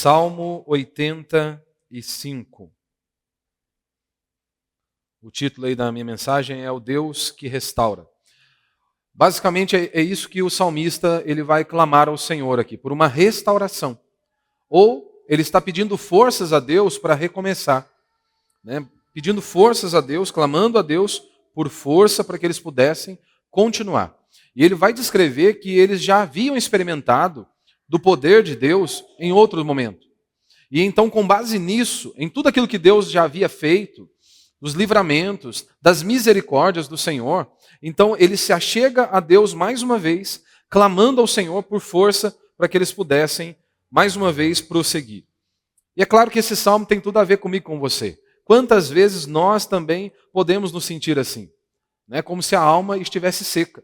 Salmo 85. O título aí da minha mensagem é O Deus que Restaura. Basicamente é isso que o salmista ele vai clamar ao Senhor aqui, por uma restauração. Ou ele está pedindo forças a Deus para recomeçar, né? Pedindo forças a Deus, clamando a Deus por força para que eles pudessem continuar. E ele vai descrever que eles já haviam experimentado do poder de Deus em outro momento. E então, com base nisso, em tudo aquilo que Deus já havia feito, dos livramentos, das misericórdias do Senhor, então ele se achega a Deus mais uma vez, clamando ao Senhor por força para que eles pudessem mais uma vez prosseguir. E é claro que esse salmo tem tudo a ver comigo e com você. Quantas vezes nós também podemos nos sentir assim, né? Como se a alma estivesse seca,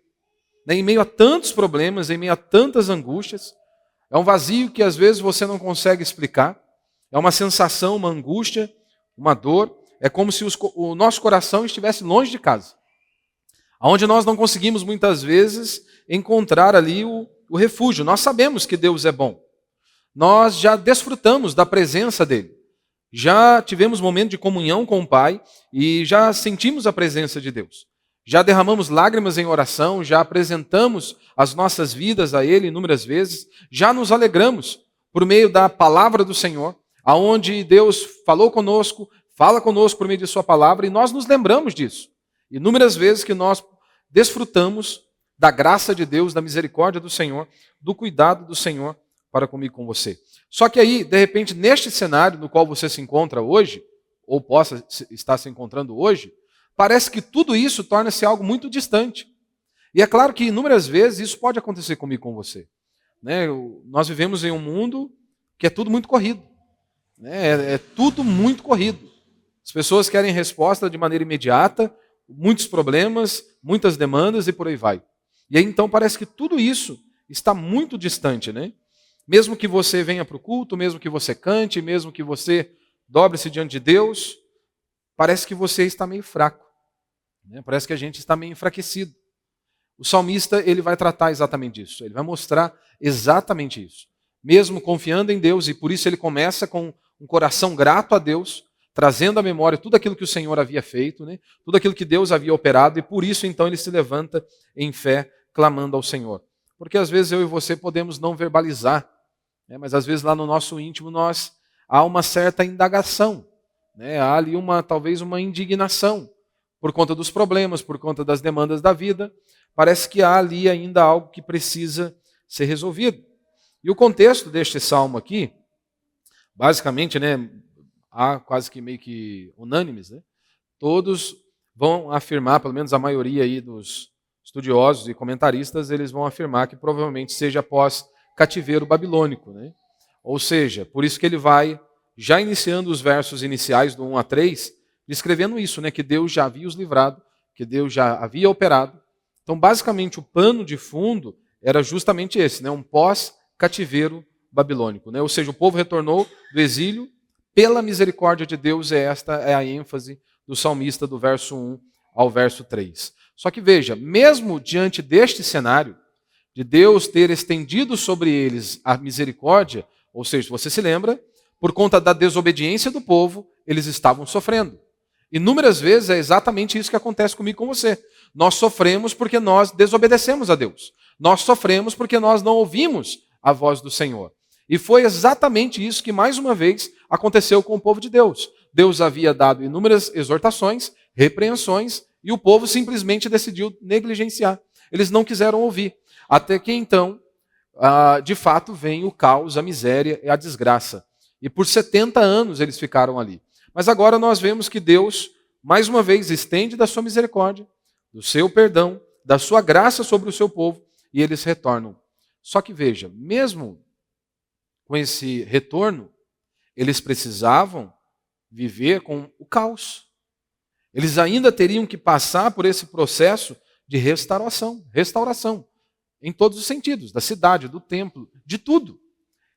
né? Em meio a tantos problemas, em meio a tantas angústias, é um vazio que às vezes você não consegue explicar, é uma sensação, uma angústia, uma dor, é como se o nosso coração estivesse longe de casa, onde nós não conseguimos muitas vezes encontrar ali o refúgio. Nós sabemos que Deus é bom, nós já desfrutamos da presença dEle, já tivemos momento de comunhão com o Pai e já sentimos a presença de Deus. Já derramamos lágrimas em oração, já apresentamos as nossas vidas a Ele inúmeras vezes, já nos alegramos por meio da palavra do Senhor, aonde Deus falou conosco, fala conosco por meio de Sua palavra, e nós nos lembramos disso. Inúmeras vezes que nós desfrutamos da graça de Deus, da misericórdia do Senhor, do cuidado do Senhor para comigo e com você. Só que aí, de repente, neste cenário no qual você se encontra hoje, ou possa estar se encontrando hoje, parece que tudo isso torna-se algo muito distante. E é claro que inúmeras vezes isso pode acontecer comigo e com você, né? Nós vivemos em um mundo que é tudo muito corrido, né? É tudo muito corrido. As pessoas querem resposta de maneira imediata, muitos problemas, muitas demandas e por aí vai. E aí então parece que tudo isso está muito distante, né? Mesmo que você venha para o culto, mesmo que você cante, mesmo que você dobre-se diante de Deus, parece que você está meio fraco, né? Parece que a gente está meio enfraquecido. O salmista ele vai tratar exatamente disso, ele vai mostrar exatamente isso. Mesmo confiando em Deus, e por isso ele começa com um coração grato a Deus, trazendo à memória tudo aquilo que o Senhor havia feito, né? Tudo aquilo que Deus havia operado, e por isso então ele se levanta em fé, clamando ao Senhor. Porque às vezes eu e você podemos não verbalizar, né? Mas às vezes lá no nosso íntimo há uma certa indagação, né? Há ali talvez uma indignação por conta dos problemas, por conta das demandas da vida. Parece que há ali ainda algo que precisa ser resolvido. E o contexto deste salmo aqui, basicamente, né, há quase que meio que unânimes, né? Todos vão afirmar, pelo menos a maioria aí dos estudiosos e comentaristas, eles vão afirmar que provavelmente seja após cativeiro babilônico, né? Ou seja, por isso que ele vai, já iniciando os versos iniciais do 1 a 3, descrevendo isso, né? Que Deus já havia os livrado, que Deus já havia operado. Então, basicamente, o pano de fundo era justamente esse, né? Um pós-cativeiro babilônico, né? Ou seja, o povo retornou do exílio pela misericórdia de Deus, esta é a ênfase do salmista do verso 1 ao verso 3. Só que veja, mesmo diante deste cenário, de Deus ter estendido sobre eles a misericórdia, ou seja, você se lembra, por conta da desobediência do povo, eles estavam sofrendo. Inúmeras vezes é exatamente isso que acontece comigo e com você. Nós sofremos porque nós desobedecemos a Deus. Nós sofremos porque nós não ouvimos a voz do Senhor. E foi exatamente isso que, mais uma vez, aconteceu com o povo de Deus. Deus havia dado inúmeras exortações, repreensões, e o povo simplesmente decidiu negligenciar. Eles não quiseram ouvir. Até que então, de fato, vem o caos, a miséria e a desgraça. E por 70 anos eles ficaram ali. Mas agora nós vemos que Deus, mais uma vez, estende da sua misericórdia, do seu perdão, da sua graça sobre o seu povo, e eles retornam. Só que veja, mesmo com esse retorno, eles precisavam viver com o caos. Eles ainda teriam que passar por esse processo de restauração, em todos os sentidos, da cidade, do templo, de tudo.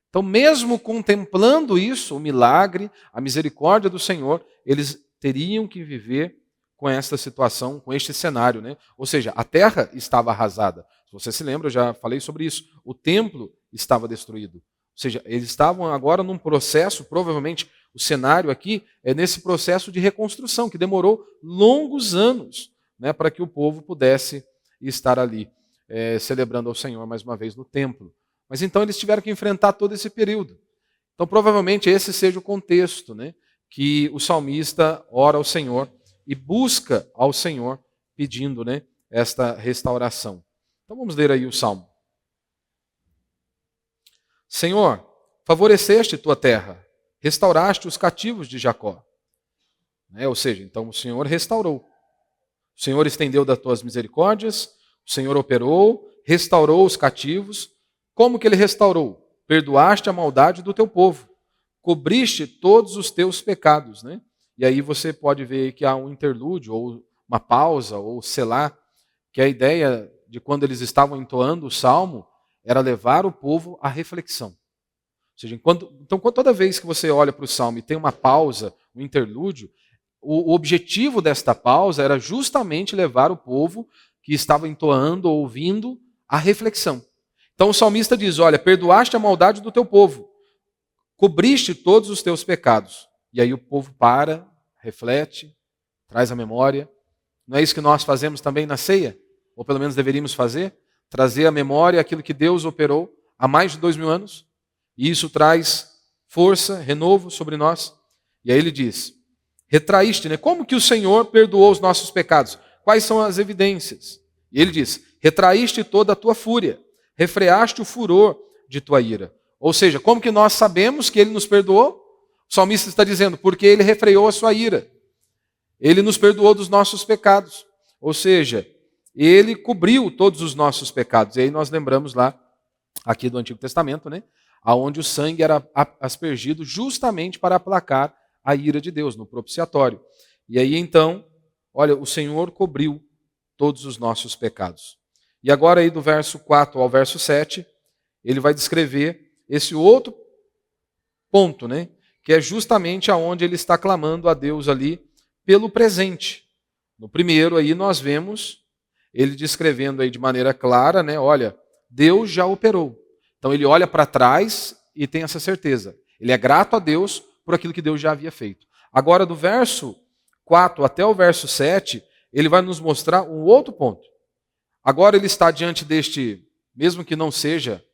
Então, mesmo contemplando isso, o milagre, a misericórdia do Senhor, eles teriam que viver com esta situação, com este cenário, né? Ou seja, a terra estava arrasada. Se você se lembra, eu já falei sobre isso. O templo estava destruído. seja, eles estavam agora num processo, provavelmente o cenário aqui é nesse processo de reconstrução, que demorou longos anos, né, para que o povo pudesse estar ali, celebrando ao Senhor mais uma vez no templo. Mas então eles tiveram que enfrentar todo esse período. Então provavelmente esse seja o contexto, né, que o salmista ora ao Senhor e busca ao Senhor pedindo, né, esta restauração. Então vamos ler aí o Salmo. Senhor, favoreceste tua terra, restauraste os cativos de Jacó. Ou seja, então o Senhor restaurou. O Senhor estendeu das tuas misericórdias, o Senhor operou, restaurou os cativos. Como que ele restaurou? Perdoaste a maldade do teu povo, cobriste todos os teus pecados. Né? E aí você pode ver que há um interlúdio, ou uma pausa, ou selá, que a ideia de quando eles estavam entoando o salmo era levar o povo à reflexão. Ou seja, então toda vez que você olha para o salmo e tem uma pausa, um interlúdio, o objetivo desta pausa era justamente levar o povo que estava entoando ou ouvindo à reflexão. Então o salmista diz, olha, perdoaste a maldade do teu povo, cobriste todos os teus pecados. E aí o povo para, reflete, traz a memória. Não é isso que nós fazemos também na ceia? Ou pelo menos deveríamos fazer? Trazer à memória aquilo que Deus operou há mais de 2000 anos. E isso traz força, renovo sobre nós. E aí ele diz, retraíste, né? Como que o Senhor perdoou os nossos pecados? Quais são as evidências? E ele diz, retraíste toda a tua fúria, refreaste o furor de tua ira. Ou seja, como que nós sabemos que ele nos perdoou? O salmista está dizendo, porque ele refreou a sua ira. Ele nos perdoou dos nossos pecados. Ou seja, ele cobriu todos os nossos pecados. E aí nós lembramos lá, aqui do Antigo Testamento, né? Onde o sangue era aspergido justamente para aplacar a ira de Deus, no propiciatório. E aí então, olha, o Senhor cobriu todos os nossos pecados. E agora aí do verso 4 ao verso 7, ele vai descrever esse outro ponto, né? Que é justamente aonde ele está clamando a Deus ali pelo presente. No primeiro aí nós vemos ele descrevendo aí de maneira clara, né? Olha, Deus já operou. Então ele olha para trás e tem essa certeza. Ele é grato a Deus por aquilo que Deus já havia feito. Agora do verso 4 até o verso 7, ele vai nos mostrar um outro ponto. Agora ele está diante deste, mesmo que não seja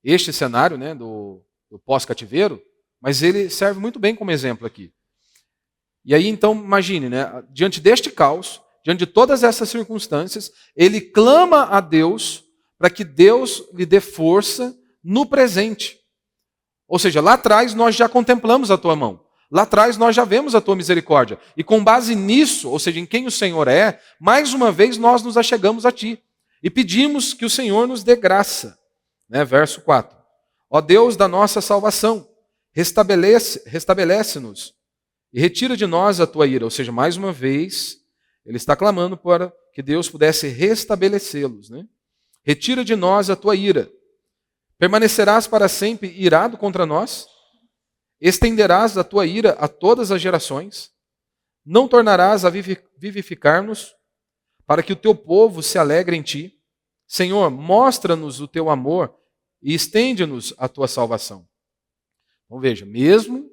este cenário, né, do pós-cativeiro, mas ele serve muito bem como exemplo aqui. E aí então imagine, né, diante deste caos, diante de todas essas circunstâncias, ele clama a Deus para que Deus lhe dê força no presente. Ou seja, lá atrás nós já contemplamos a tua mão. Lá atrás nós já vemos a tua misericórdia. E com base nisso, ou seja, em quem o Senhor é, mais uma vez nós nos achegamos a ti. E pedimos que o Senhor nos dê graça. Né? Verso 4. Ó Deus da nossa salvação, restabelece-nos e retira de nós a tua ira. Ou seja, mais uma vez, ele está clamando para que Deus pudesse restabelecê-los. Né? Retira de nós a tua ira. Permanecerás para sempre irado contra nós? Estenderás a tua ira a todas as gerações? Não tornarás a vivificar-nos para que o teu povo se alegre em ti? Senhor, mostra-nos o teu amor e estende-nos a tua salvação. Então veja, mesmo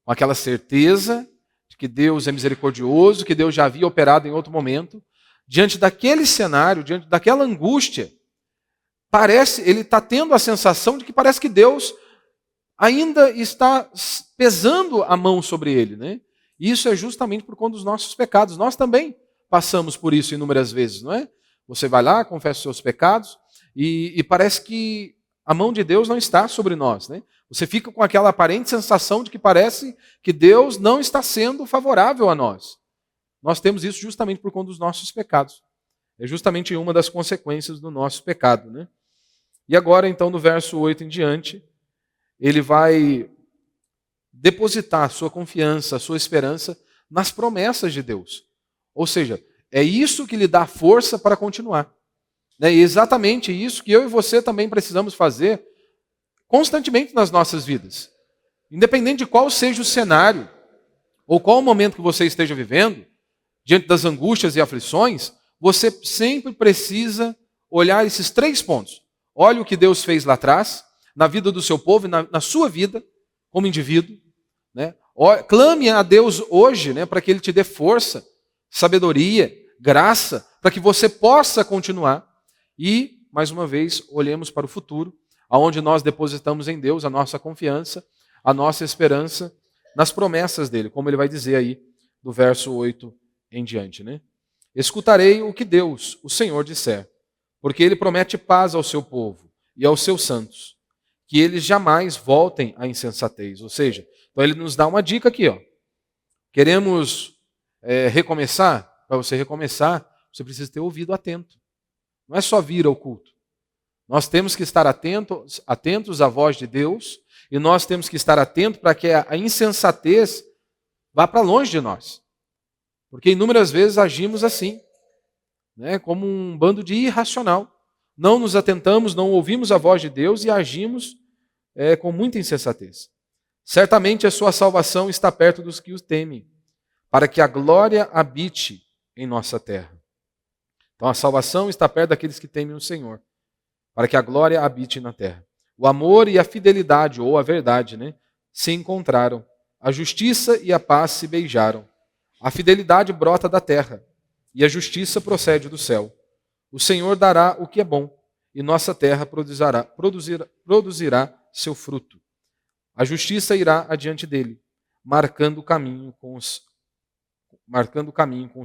com aquela certeza de que Deus é misericordioso, que Deus já havia operado em outro momento, diante daquele cenário, diante daquela angústia, ele está tendo a sensação de que parece que Deus ainda está pesando a mão sobre ele. Né? E isso é justamente por conta dos nossos pecados. Nós também passamos por isso inúmeras vezes, não é? Você vai lá, confessa os seus pecados e parece que a mão de Deus não está sobre nós. Né? Você fica com aquela aparente sensação de que parece que Deus não está sendo favorável a nós. Nós temos isso justamente por conta dos nossos pecados. É justamente uma das consequências do nosso pecado. Né? E agora, então, no verso 8 em diante, ele vai depositar a sua confiança, a sua esperança nas promessas de Deus. Ou seja, é isso que lhe dá força para continuar. E é exatamente isso que eu e você também precisamos fazer constantemente nas nossas vidas. Independente de qual seja o cenário, ou qual o momento que você esteja vivendo, diante das angústias e aflições, você sempre precisa olhar esses 3 pontos. Olha o que Deus fez lá atrás, na vida do seu povo e na sua vida como indivíduo. Né? Clame a Deus hoje, né, para que Ele te dê força, sabedoria, graça, para que você possa continuar. E, mais uma vez, olhemos para o futuro, aonde nós depositamos em Deus a nossa confiança, a nossa esperança nas promessas dele, como ele vai dizer aí do verso 8 em diante. Né? Escutarei o que Deus, o Senhor, disser, porque ele promete paz ao seu povo e aos seus santos, que eles jamais voltem à insensatez. Ou seja, então ele nos dá uma dica aqui. Ó. Queremos recomeçar? Para você recomeçar, você precisa ter ouvido atento. Não é só vir ao culto. Nós temos que estar atentos à voz de Deus e nós temos que estar atentos para que a insensatez vá para longe de nós. Porque inúmeras vezes agimos assim, né, como um bando de irracional. Não nos atentamos, não ouvimos a voz de Deus e agimos com muita insensatez. Certamente a sua salvação está perto dos que o temem, para que a glória habite em nossa terra. Então a salvação está perto daqueles que temem o Senhor, para que a glória habite na terra. O amor e a fidelidade, ou a verdade, né, se encontraram. A justiça e a paz se beijaram. A fidelidade brota da terra, e a justiça procede do céu. O Senhor dará o que é bom, e nossa terra produzirá seu fruto. A justiça irá adiante dele, marcando o caminho com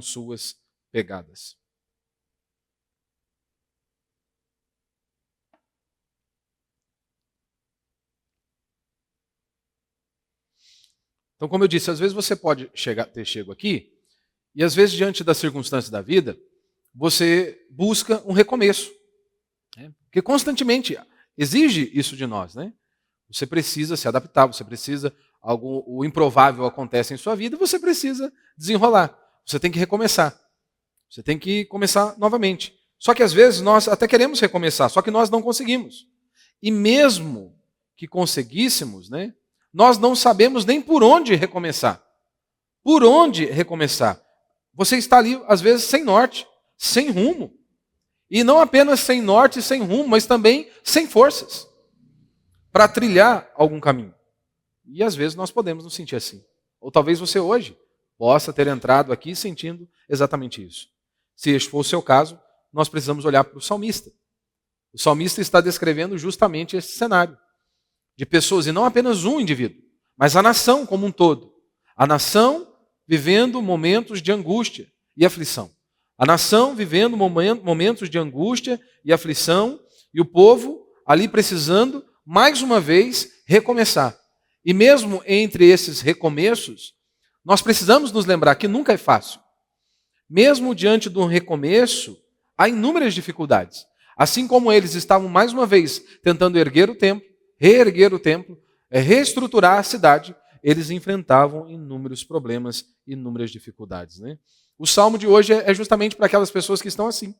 suas pegadas. Então, como eu disse, às vezes você pode ter chego aqui, e às vezes, diante das circunstâncias da vida, você busca um recomeço. Né? Porque constantemente exige isso de nós. Né? Você precisa se adaptar, você precisa, o improvável acontece em sua vida, e você precisa desenrolar. Você tem que recomeçar. Você tem que começar novamente. Só que às vezes nós até queremos recomeçar, só que nós não conseguimos. E mesmo que conseguíssemos, né, nós não sabemos nem por onde recomeçar. Por onde recomeçar? Você está ali, às vezes, sem norte, sem rumo. E não apenas sem norte e sem rumo, mas também sem forças para trilhar algum caminho. E às vezes nós podemos nos sentir assim. Ou talvez você hoje possa ter entrado aqui sentindo exatamente isso. Se este for o seu caso, nós precisamos olhar para o salmista. O salmista está descrevendo justamente esse cenário de pessoas, e não apenas um indivíduo, mas a nação como um todo. A nação vivendo momentos de angústia e aflição. A nação vivendo momentos de angústia e aflição, e o povo ali precisando, mais uma vez, recomeçar. E mesmo entre esses recomeços, nós precisamos nos lembrar que nunca é fácil. Mesmo diante de um recomeço, há inúmeras dificuldades. Assim como eles estavam, mais uma vez, tentando erguer o templo, reerguer o templo, reestruturar a cidade, eles enfrentavam inúmeros problemas, inúmeras dificuldades. Né? O salmo de hoje é justamente para aquelas pessoas que estão assim,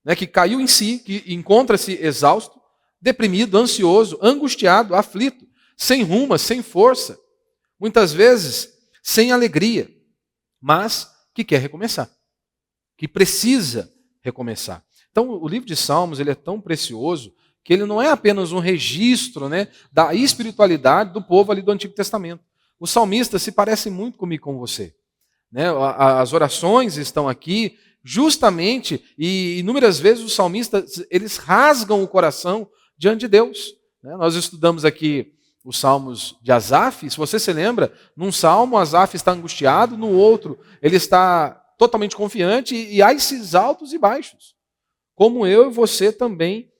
né? Que caiu em si, que encontra-se exausto, deprimido, ansioso, angustiado, aflito, sem rumo, sem força, muitas vezes sem alegria, mas que quer recomeçar, que precisa recomeçar. Então o livro de Salmos ele é tão precioso que ele não é apenas um registro, né, da espiritualidade do povo ali do Antigo Testamento. O salmista se parece muito comigo e com você. Né? As orações estão aqui justamente, e inúmeras vezes os salmistas eles rasgam o coração diante de Deus. Né? Nós estudamos aqui os salmos de Asaf, se você se lembra, num salmo Asaf está angustiado, no outro ele está totalmente confiante, e há esses altos e baixos, como eu e você também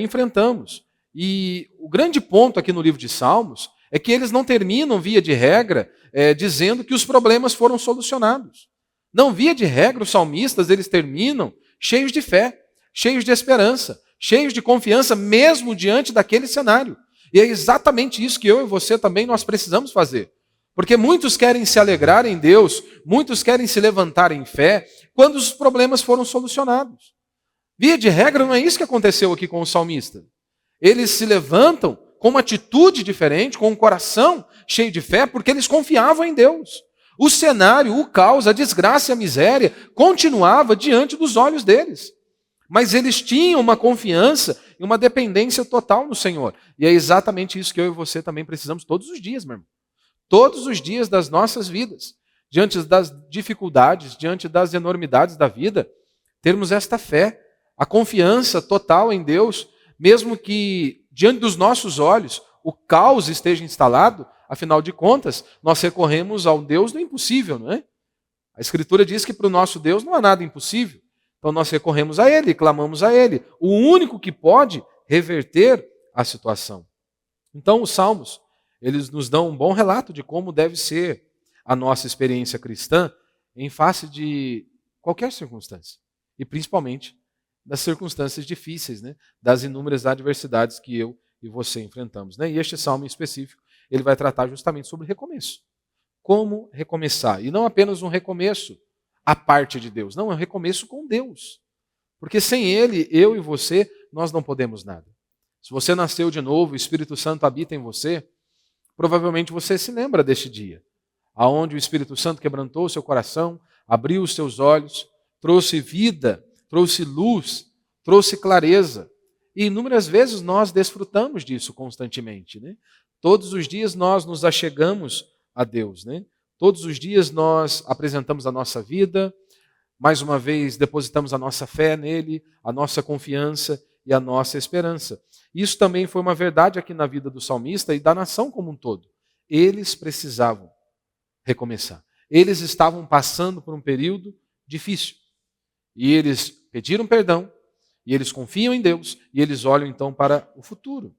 enfrentamos. E o grande ponto aqui no livro de Salmos é que eles não terminam, via de regra, dizendo que os problemas foram solucionados. Não, via de regra, os salmistas eles terminam cheios de fé, cheios de esperança, cheios de confiança, mesmo diante daquele cenário. E é exatamente isso que eu e você também nós precisamos fazer. Porque muitos querem se alegrar em Deus, muitos querem se levantar em fé, quando os problemas foram solucionados. Via de regra, não é isso que aconteceu aqui com o salmista. Eles se levantam com uma atitude diferente, com um coração cheio de fé, porque eles confiavam em Deus. O cenário, o caos, a desgraça e a miséria continuava diante dos olhos deles. Mas eles tinham uma confiança e uma dependência total no Senhor. E é exatamente isso que eu e você também precisamos todos os dias, meu irmão. Todos os dias das nossas vidas. Diante das dificuldades, diante das enormidades da vida, termos esta fé, a confiança total em Deus, mesmo que diante dos nossos olhos o caos esteja instalado, afinal de contas, nós recorremos ao Deus do impossível, não é? A Escritura diz que para o nosso Deus não há nada impossível. Então nós recorremos a Ele, clamamos a Ele, o único que pode reverter a situação. Então os Salmos, eles nos dão um bom relato de como deve ser a nossa experiência cristã em face de qualquer circunstância. E principalmente das circunstâncias difíceis, né? Das inúmeras adversidades que eu e você enfrentamos. Né? E este salmo em específico, ele vai tratar justamente sobre recomeço. Como recomeçar. E não apenas um recomeço à parte de Deus. Não, é um recomeço com Deus. Porque sem Ele, eu e você, nós não podemos nada. Se você nasceu de novo, o Espírito Santo habita em você, provavelmente você se lembra deste dia, aonde o Espírito Santo quebrantou o seu coração, abriu os seus olhos, trouxe vida, trouxe luz, trouxe clareza. E inúmeras vezes nós desfrutamos disso constantemente. Né? Todos os dias nós nos achegamos a Deus. Né? Todos os dias nós apresentamos a nossa vida, mais uma vez depositamos a nossa fé nele, a nossa confiança e a nossa esperança. Isso também foi uma verdade aqui na vida do salmista e da nação como um todo. Eles precisavam recomeçar. Eles estavam passando por um período difícil. E eles pediram perdão, e eles confiam em Deus, e eles olham então para o futuro.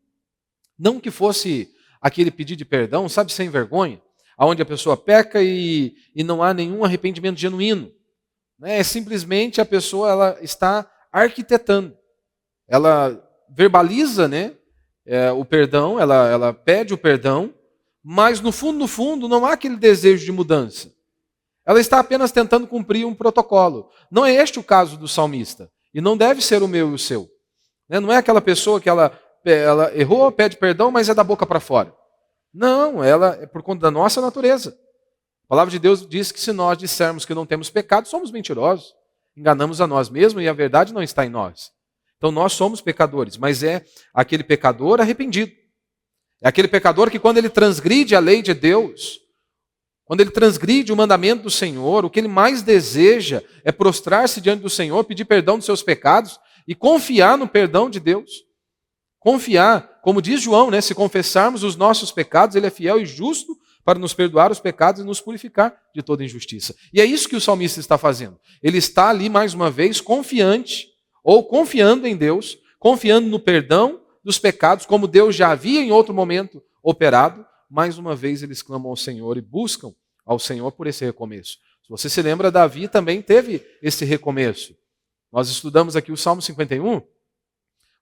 Não que fosse aquele pedido de perdão, sabe, sem vergonha, onde a pessoa peca e não há nenhum arrependimento genuíno. É simplesmente a pessoa ela está arquitetando. Ela verbaliza, né, o perdão, ela pede o perdão, mas no fundo, não há aquele desejo de mudança. Ela está apenas tentando cumprir um protocolo. Não é este o caso do salmista. E não deve ser o meu e o seu. Não é aquela pessoa que ela errou, pede perdão, mas é da boca para fora. Não, ela é por conta da nossa natureza. A palavra de Deus diz que se nós dissermos que não temos pecado, somos mentirosos. Enganamos a nós mesmos e a verdade não está em nós. Então nós somos pecadores, mas é aquele pecador arrependido. É aquele pecador que quando ele transgride a lei de Deus, quando ele transgride o mandamento do Senhor, o que ele mais deseja é prostrar-se diante do Senhor, pedir perdão dos seus pecados e confiar no perdão de Deus. Confiar, como diz João, né, se confessarmos os nossos pecados, ele é fiel e justo para nos perdoar os pecados e nos purificar de toda injustiça. E é isso que o salmista está fazendo. Ele está ali, mais uma vez, confiante, ou confiando em Deus, confiando no perdão dos pecados, como Deus já havia em outro momento operado. Mais uma vez eles clamam ao Senhor e buscam ao Senhor por esse recomeço. Se você se lembra, Davi também teve esse recomeço. Nós estudamos aqui o Salmo 51.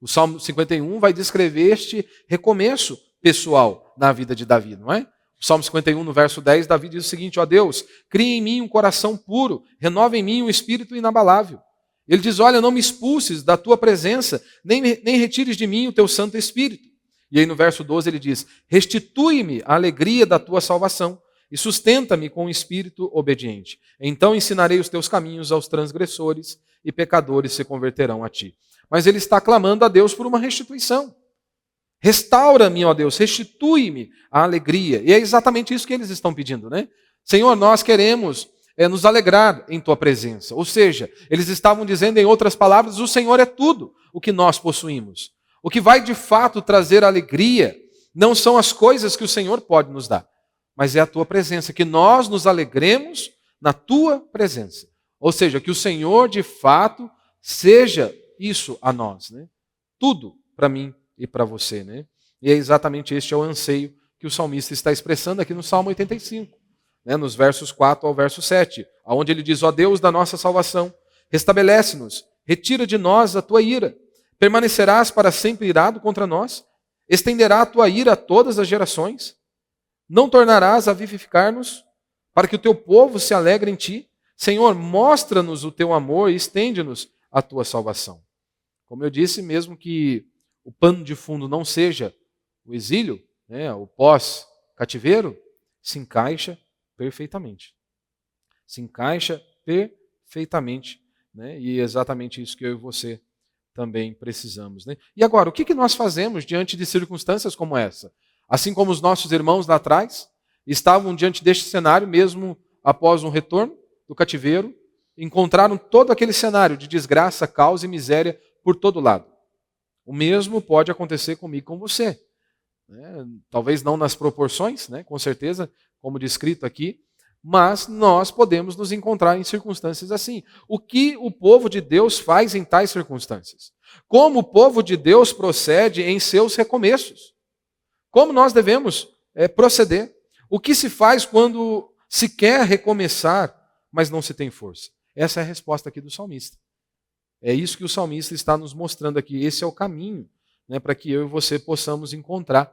O Salmo 51 vai descrever este recomeço pessoal na vida de Davi, não é? O Salmo 51, no verso 10, Davi diz o seguinte: ó Deus, cria em mim um coração puro, renova em mim um espírito inabalável. Ele diz, olha, não me expulses da tua presença, nem retires de mim o teu Santo Espírito. E aí no verso 12 ele diz, restitui-me a alegria da tua salvação e sustenta-me com um espírito obediente. Então ensinarei os teus caminhos aos transgressores e pecadores se converterão a ti. Mas ele está clamando a Deus por uma restituição. Restaura-me, ó Deus, restitui-me a alegria. E é exatamente isso que eles estão pedindo, né? Senhor, nós queremos nos alegrar em tua presença. Ou seja, eles estavam dizendo em outras palavras, o Senhor é tudo o que nós possuímos. O que vai de fato trazer alegria não são as coisas que o Senhor pode nos dar, mas é a tua presença, que nós nos alegremos na tua presença. Ou seja, que o Senhor de fato seja isso a nós, né? Tudo para mim e para você, né? E é exatamente este o anseio que o salmista está expressando aqui no Salmo 85, né? Nos versos 4 ao verso 7, onde ele diz, ó Deus da nossa salvação, restabelece-nos, retira de nós a tua ira, permanecerás para sempre irado contra nós, estenderá a tua ira a todas as gerações, não tornarás a vivificar-nos, para que o teu povo se alegre em ti. Senhor, mostra-nos o teu amor e estende-nos a tua salvação. Como eu disse, mesmo que o pano de fundo não seja o exílio, né, o pós-cativeiro, se encaixa perfeitamente. Se encaixa perfeitamente. Né, e é exatamente isso que eu e você também precisamos, né? E agora, o que nós fazemos diante de circunstâncias como essa? Assim como os nossos irmãos lá atrás estavam diante deste cenário, mesmo após um retorno do cativeiro, encontraram todo aquele cenário de desgraça, caos e miséria por todo lado. O mesmo pode acontecer comigo e com você. Né? Talvez não nas proporções, né? Com certeza, como descrito aqui, mas nós podemos nos encontrar em circunstâncias assim. O que o povo de Deus faz em tais circunstâncias? Como o povo de Deus procede em seus recomeços? Como nós devemos proceder? O que se faz quando se quer recomeçar, mas não se tem força? Essa é a resposta aqui do salmista. É isso que o salmista está nos mostrando aqui. Esse é o caminho, né, para que eu e você possamos encontrar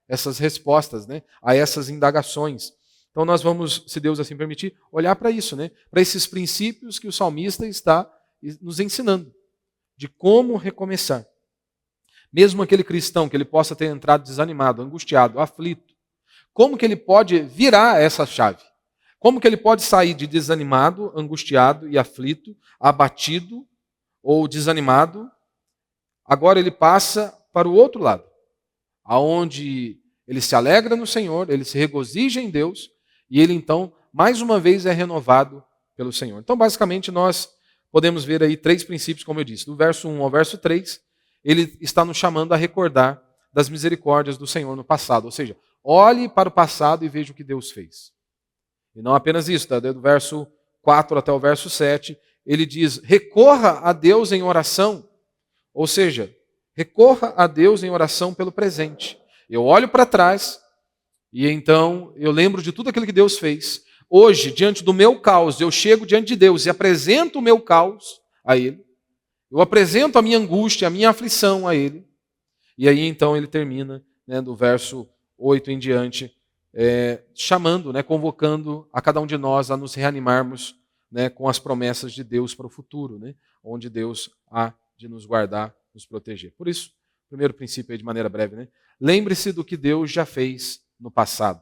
essas respostas, né, a essas indagações. Então nós vamos, se Deus assim permitir, olhar para isso, né, para esses princípios que o salmista está nos ensinando, de como recomeçar. Mesmo aquele cristão que ele possa ter entrado desanimado, angustiado, aflito, como que ele pode virar essa chave? Como que ele pode sair de desanimado, angustiado e aflito, abatido ou desanimado? Agora ele passa para o outro lado, aonde ele se alegra no Senhor, ele se regozija em Deus e ele então, mais uma vez, é renovado pelo Senhor. Então, basicamente, nós podemos ver aí 3 princípios, como eu disse. Do verso 1 ao verso 3, ele está nos chamando a recordar das misericórdias do Senhor no passado. Ou seja, olhe para o passado e veja o que Deus fez. E não apenas isso, tá? Do verso 4 até o verso 7, ele diz, recorra a Deus em oração. Ou seja, recorra a Deus em oração pelo presente. Eu olho para trás e então eu lembro de tudo aquilo que Deus fez. Hoje, diante do meu caos, eu chego diante de Deus e apresento o meu caos a Ele. Eu apresento a minha angústia, a minha aflição a Ele. E aí então ele termina, né, do verso 8 em diante, chamando, né, convocando a cada um de nós a nos reanimarmos, né, com as promessas de Deus para o futuro, né, onde Deus há de nos guardar, nos proteger. Por isso, primeiro princípio aí de maneira breve, né, lembre-se do que Deus já fez no passado.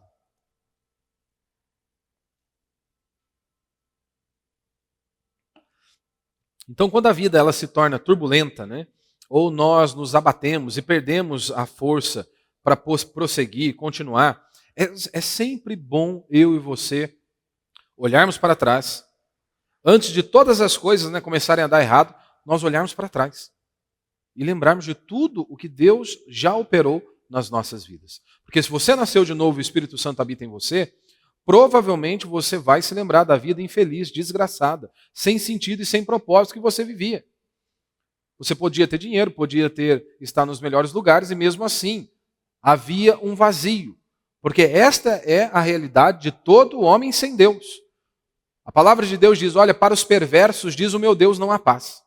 Então, quando a vida ela se torna turbulenta, né, ou nós nos abatemos e perdemos a força para prosseguir, continuar, é sempre bom eu e você olharmos para trás, antes de todas as coisas, né, começarem a dar errado, nós olharmos para trás e lembrarmos de tudo o que Deus já operou nas nossas vidas. Porque se você nasceu de novo e o Espírito Santo habita em você, provavelmente você vai se lembrar da vida infeliz, desgraçada, sem sentido e sem propósito que você vivia. Você podia ter dinheiro, podia estar nos melhores lugares e mesmo assim havia um vazio. Porque esta é a realidade de todo homem sem Deus. A palavra de Deus diz, olha, para os perversos diz o meu Deus não há paz.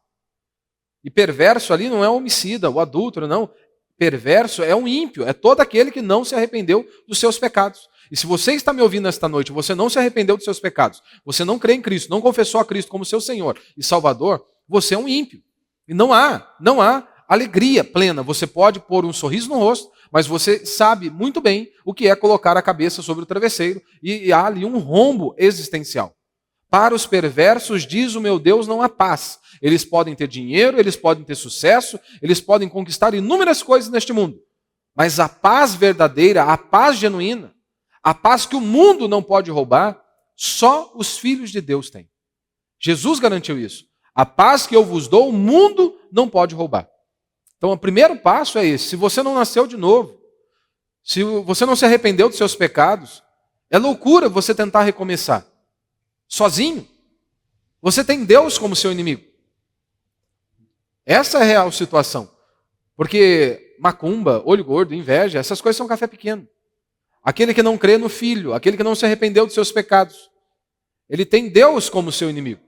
E perverso ali não é o homicida, o adúltero, não. Perverso é um ímpio, é todo aquele que não se arrependeu dos seus pecados. E se você está me ouvindo esta noite, você não se arrependeu dos seus pecados, você não crê em Cristo, não confessou a Cristo como seu Senhor e Salvador, você é um ímpio. E não há alegria plena. Você pode pôr um sorriso no rosto, mas você sabe muito bem o que é colocar a cabeça sobre o travesseiro e há ali um rombo existencial. Para os perversos, diz o meu Deus, não há paz. Eles podem ter dinheiro, eles podem ter sucesso, eles podem conquistar inúmeras coisas neste mundo. Mas a paz verdadeira, a paz genuína, a paz que o mundo não pode roubar, só os filhos de Deus têm. Jesus garantiu isso. A paz que eu vos dou, o mundo não pode roubar. Então, o primeiro passo é esse. Se você não nasceu de novo, se você não se arrependeu dos seus pecados, é loucura você tentar recomeçar. Sozinho. Você tem Deus como seu inimigo. Essa é a real situação. Porque macumba, olho gordo, inveja, essas coisas são café pequeno. Aquele que não crê no Filho, aquele que não se arrependeu dos seus pecados, ele tem Deus como seu inimigo.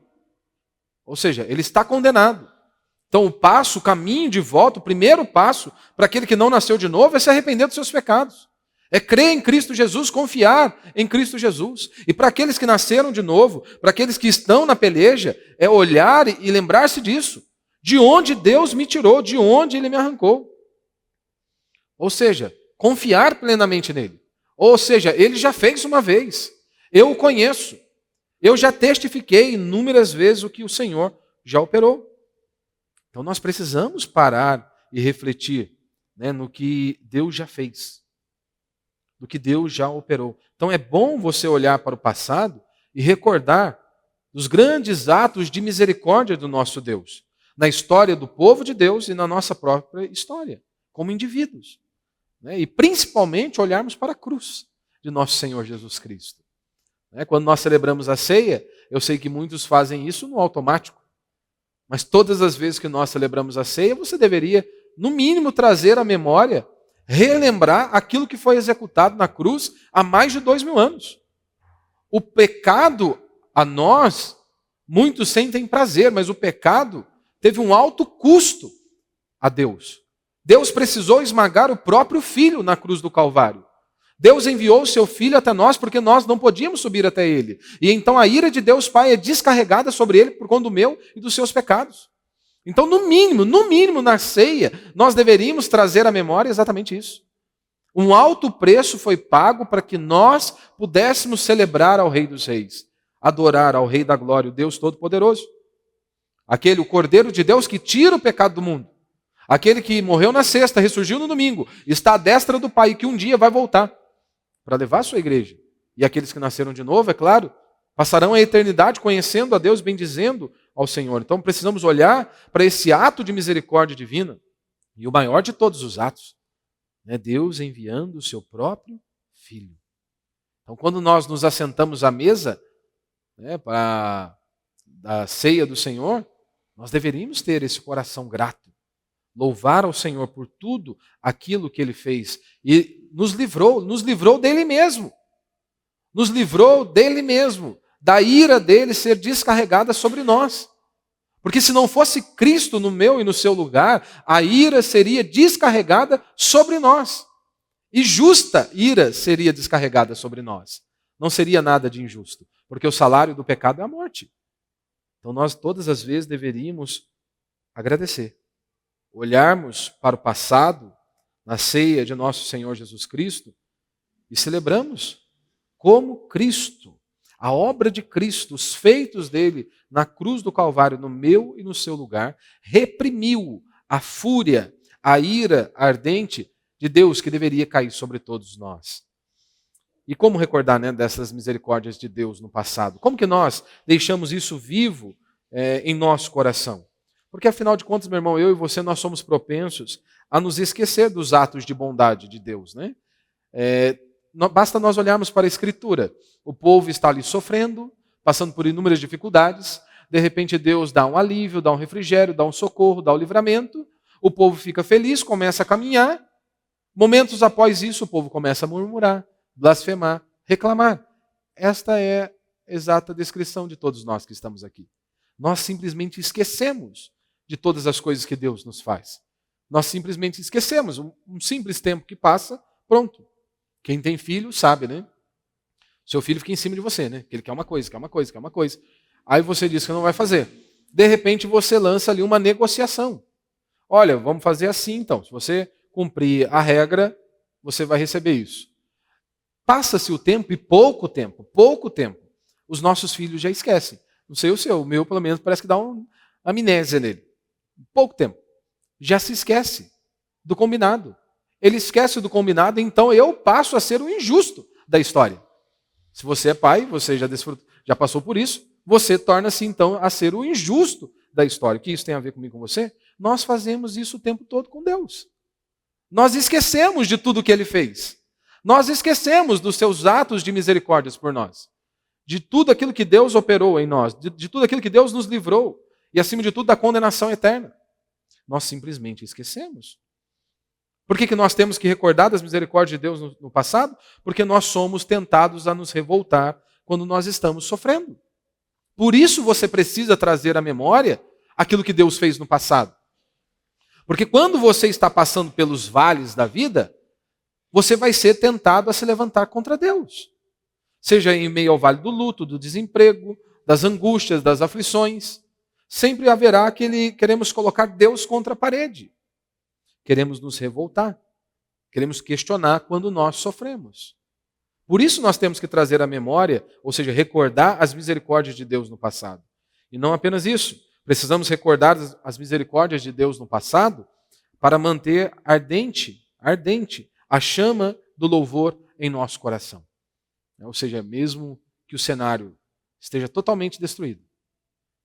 Ou seja, ele está condenado. Então o caminho de volta, o primeiro passo para aquele que não nasceu de novo é se arrepender dos seus pecados. É crer em Cristo Jesus, confiar em Cristo Jesus. E para aqueles que nasceram de novo, para aqueles que estão na peleja, é olhar e lembrar-se disso. De onde Deus me tirou, de onde Ele me arrancou. Ou seja, confiar plenamente nele. Ou seja, Ele já fez uma vez. Eu o conheço. Eu já testifiquei inúmeras vezes o que o Senhor já operou. Então nós precisamos parar e refletir, né, no que Deus já fez, do que Deus já operou. Então é bom você olhar para o passado e recordar dos grandes atos de misericórdia do nosso Deus, na história do povo de Deus e na nossa própria história, como indivíduos. Né? E principalmente olharmos para a cruz de nosso Senhor Jesus Cristo. Né? Quando nós celebramos a ceia, eu sei que muitos fazem isso no automático, mas todas as vezes que nós celebramos a ceia, você deveria, no mínimo, trazer à memória, relembrar aquilo que foi executado na cruz há mais de 2000 anos. O pecado, a nós, muitos sentem prazer, mas o pecado teve um alto custo a Deus. Deus precisou esmagar o próprio Filho na cruz do Calvário. Deus enviou o seu Filho até nós porque nós não podíamos subir até Ele. E então a ira de Deus Pai é descarregada sobre Ele por conta do meu e dos seus pecados. Então, no mínimo, na ceia, nós deveríamos trazer à memória exatamente isso. Um alto preço foi pago para que nós pudéssemos celebrar ao Rei dos Reis, adorar ao Rei da Glória, o Deus Todo-Poderoso. Aquele, o Cordeiro de Deus que tira o pecado do mundo. Aquele que morreu na sexta, ressurgiu no domingo, está à destra do Pai e que um dia vai voltar para levar a sua igreja. E aqueles que nasceram de novo, é claro, passarão a eternidade conhecendo a Deus, bendizendo ao Senhor. Então precisamos olhar para esse ato de misericórdia divina, e o maior de todos os atos, né? Deus enviando o seu próprio Filho. Então quando nós nos assentamos à mesa, né, para a ceia do Senhor, nós deveríamos ter esse coração grato, louvar ao Senhor por tudo aquilo que Ele fez, e nos livrou dele mesmo, da ira dele ser descarregada sobre nós. Porque se não fosse Cristo no meu e no seu lugar, a ira seria descarregada sobre nós. E justa ira seria descarregada sobre nós. Não seria nada de injusto, porque o salário do pecado é a morte. Então nós todas as vezes deveríamos agradecer. Olharmos para o passado, na ceia de nosso Senhor Jesus Cristo, e celebramos como Cristo, a obra de Cristo, os feitos dele na cruz do Calvário, no meu e no seu lugar, reprimiu a fúria, a ira ardente de Deus que deveria cair sobre todos nós. E como recordar, né, dessas misericórdias de Deus no passado? Como que nós deixamos isso vivo em nosso coração? Porque afinal de contas, meu irmão, eu e você, nós somos propensos a nos esquecer dos atos de bondade de Deus, né? Basta nós olharmos para a Escritura. O povo está ali sofrendo, passando por inúmeras dificuldades. De repente Deus dá um alívio, dá um refrigério, dá um socorro, dá o livramento. O povo fica feliz, começa a caminhar. Momentos após isso, o povo começa a murmurar, blasfemar, reclamar. Esta é a exata descrição de todos nós que estamos aqui. Nós simplesmente esquecemos de todas as coisas que Deus nos faz. Nós simplesmente esquecemos. Um simples tempo que passa, pronto. Quem tem filho sabe, né? Seu filho fica em cima de você, né? Que ele quer uma coisa, quer uma coisa, quer uma coisa. Aí você diz que não vai fazer. De repente você lança ali uma negociação. Olha, vamos fazer assim então. Se você cumprir a regra, você vai receber isso. Passa-se o tempo e pouco tempo, os nossos filhos já esquecem. Não sei o seu, o meu pelo menos parece que dá uma amnésia nele. Pouco tempo. Já se esquece do combinado. Ele esquece do combinado, então eu passo a ser o injusto da história. Se você é pai, você já passou por isso, você torna-se então a ser o injusto da história. O que isso tem a ver comigo, com você? Nós fazemos isso o tempo todo com Deus. Nós esquecemos de tudo que Ele fez. Nós esquecemos dos seus atos de misericórdias por nós. De tudo aquilo que Deus operou em nós. De tudo aquilo que Deus nos livrou. E acima de tudo da condenação eterna. Nós simplesmente esquecemos. Por que nós temos que recordar das misericórdias de Deus no passado? Porque nós somos tentados a nos revoltar quando nós estamos sofrendo. Por isso você precisa trazer à memória aquilo que Deus fez no passado. Porque quando você está passando pelos vales da vida, você vai ser tentado a se levantar contra Deus. Seja em meio ao vale do luto, do desemprego, das angústias, das aflições. Sempre haverá queremos colocar Deus contra a parede. Queremos nos revoltar. Queremos questionar quando nós sofremos. Por isso nós temos que trazer à memória, ou seja, recordar as misericórdias de Deus no passado. E não apenas isso, Precisamos recordar as misericórdias de Deus no passado para manter ardente a chama do louvor em nosso coração. Ou seja, mesmo que o cenário esteja totalmente destruído,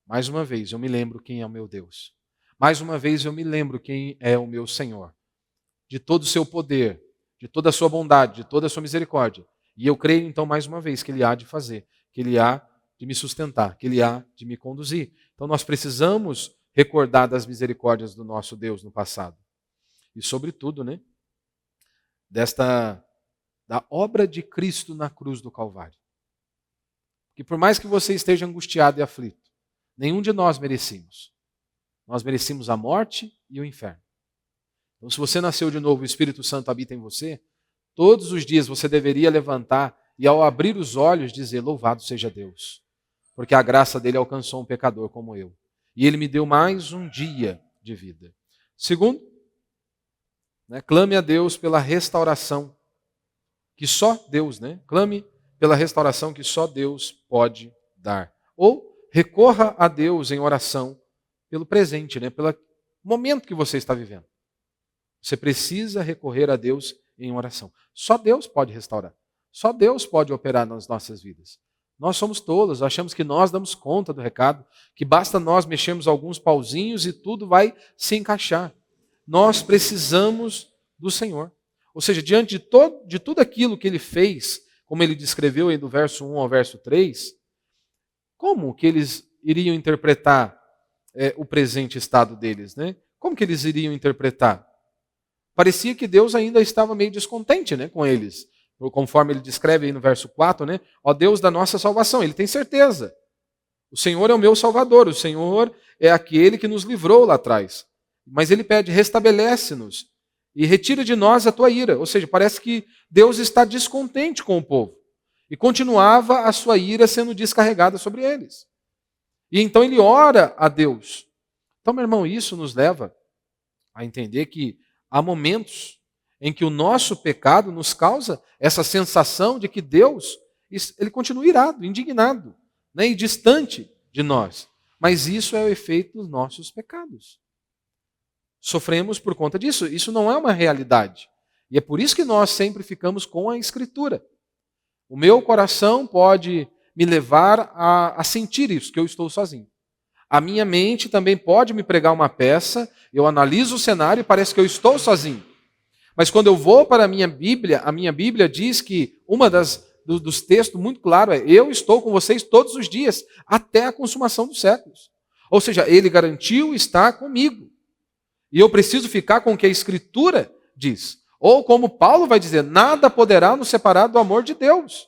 mais uma vez eu me lembro quem é o meu Deus. Mais uma vez eu me lembro quem é o meu Senhor. De todo o seu poder, de toda a sua bondade, de toda a sua misericórdia. E eu creio então mais uma vez que Ele há de fazer, que Ele há de me sustentar, que Ele há de me conduzir. Então nós precisamos recordar das misericórdias do nosso Deus no passado. E sobretudo, da obra de Cristo na cruz do Calvário. Que por mais que você esteja angustiado e aflito, nenhum de nós merecemos. Nós merecemos a morte e o inferno. Então, se você nasceu de novo, o Espírito Santo habita em você, todos os dias você deveria levantar e, ao abrir os olhos, dizer: louvado seja Deus, porque a graça dele alcançou um pecador como eu. E ele me deu mais um dia de vida. Segundo, clame a Deus pela restauração que só Deus, clame pela restauração que só Deus pode dar. Ou recorra a Deus em oração pelo presente, pelo momento que você está vivendo. Você precisa recorrer a Deus em oração. Só Deus pode restaurar. Só Deus pode operar nas nossas vidas. Nós somos tolos, achamos que nós damos conta do recado, que basta nós mexermos alguns pauzinhos e tudo vai se encaixar. Nós precisamos do Senhor. Ou seja, diante de tudo aquilo que Ele fez, como Ele descreveu aí do verso 1 ao verso 3, como que eles iriam interpretar o presente estado deles? Como que eles iriam interpretar? Parecia que Deus ainda estava meio descontente com eles. Conforme ele descreve aí no verso 4, ó Deus da nossa salvação, ele tem certeza. O Senhor é o meu Salvador, o Senhor é aquele que nos livrou lá atrás. Mas ele pede: restabelece-nos e retira de nós a tua ira. Ou seja, parece que Deus está descontente com o povo. E continuava a sua ira sendo descarregada sobre eles. E então ele ora a Deus. Então, meu irmão, isso nos leva a entender que há momentos em que o nosso pecado nos causa essa sensação de que Deus, ele continua irado, indignado, e distante de nós. Mas isso é o efeito dos nossos pecados. Sofremos por conta disso. Isso não é uma realidade. E é por isso que nós sempre ficamos com a Escritura. O meu coração pode me levar a sentir isso, que eu estou sozinho. A minha mente também pode me pregar uma peça, eu analiso o cenário e parece que eu estou sozinho. Mas quando eu vou para a minha Bíblia diz que dos textos muito claro é: eu estou com vocês todos os dias, até a consumação dos séculos. Ou seja, ele garantiu estar comigo. E eu preciso ficar com o que a Escritura diz. Ou como Paulo vai dizer: nada poderá nos separar do amor de Deus.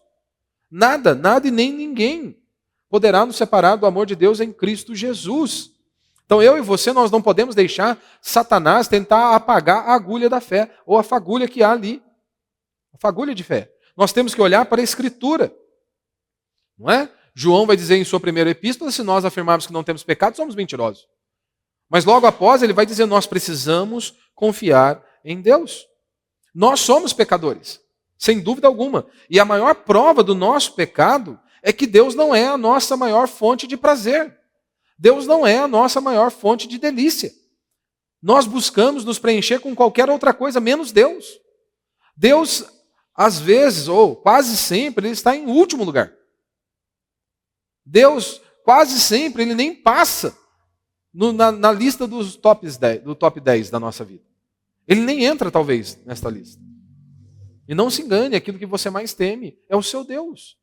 Nada e nem ninguém poderá nos separar do amor de Deus em Cristo Jesus. Então eu e você, nós não podemos deixar Satanás tentar apagar a agulha da fé, ou a fagulha que há ali. A fagulha de fé. Nós temos que olhar para a Escritura. Não é? João vai dizer em sua primeira epístola: se nós afirmarmos que não temos pecado, somos mentirosos. Mas logo após ele vai dizer: nós precisamos confiar em Deus. Nós somos pecadores, sem dúvida alguma. E a maior prova do nosso pecado é que Deus não é a nossa maior fonte de prazer. Deus não é a nossa maior fonte de delícia. Nós buscamos nos preencher com qualquer outra coisa, menos Deus. Deus, às vezes, ou quase sempre, ele está em último lugar. Deus, quase sempre, ele nem passa na lista do top 10 da nossa vida. Ele nem entra, talvez, nesta lista. E não se engane, aquilo que você mais teme é o seu Deus.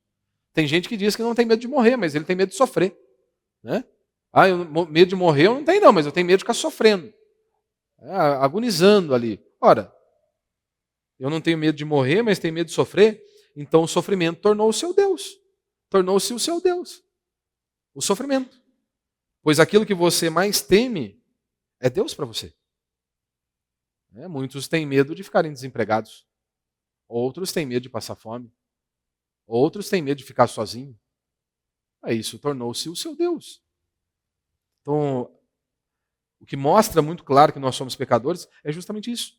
Tem gente que diz que não tem medo de morrer, mas ele tem medo de sofrer. Medo de morrer eu não tenho não, mas eu tenho medo de ficar sofrendo. Agonizando ali. Ora, eu não tenho medo de morrer, mas tenho medo de sofrer. Então o sofrimento tornou o seu Deus. Tornou-se o seu Deus. O sofrimento. Pois aquilo que você mais teme é Deus para você. Muitos têm medo de ficarem desempregados. Outros têm medo de passar fome. Outros têm medo de ficar sozinho. Isso tornou-se o seu Deus. Então, o que mostra muito claro que nós somos pecadores é justamente isso.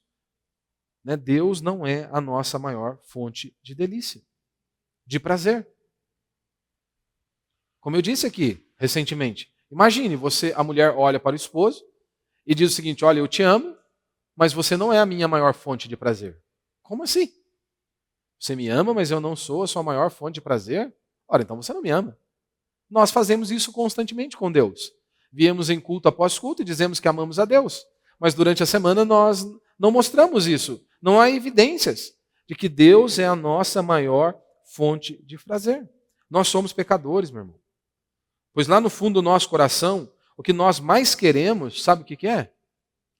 Deus não é a nossa maior fonte de delícia, de prazer. Como eu disse aqui recentemente, Imagine, a mulher olha para o esposo e diz o seguinte: olha, eu te amo, mas você não é a minha maior fonte de prazer. Como assim? Você me ama, mas eu não sou a sua maior fonte de prazer? Ora, então você não me ama. Nós fazemos isso constantemente com Deus. Viemos em culto após culto e dizemos que amamos a Deus. Mas durante a semana nós não mostramos isso. Não há evidências de que Deus é a nossa maior fonte de prazer. Nós somos pecadores, meu irmão. Pois lá no fundo do nosso coração, o que nós mais queremos, sabe o que é?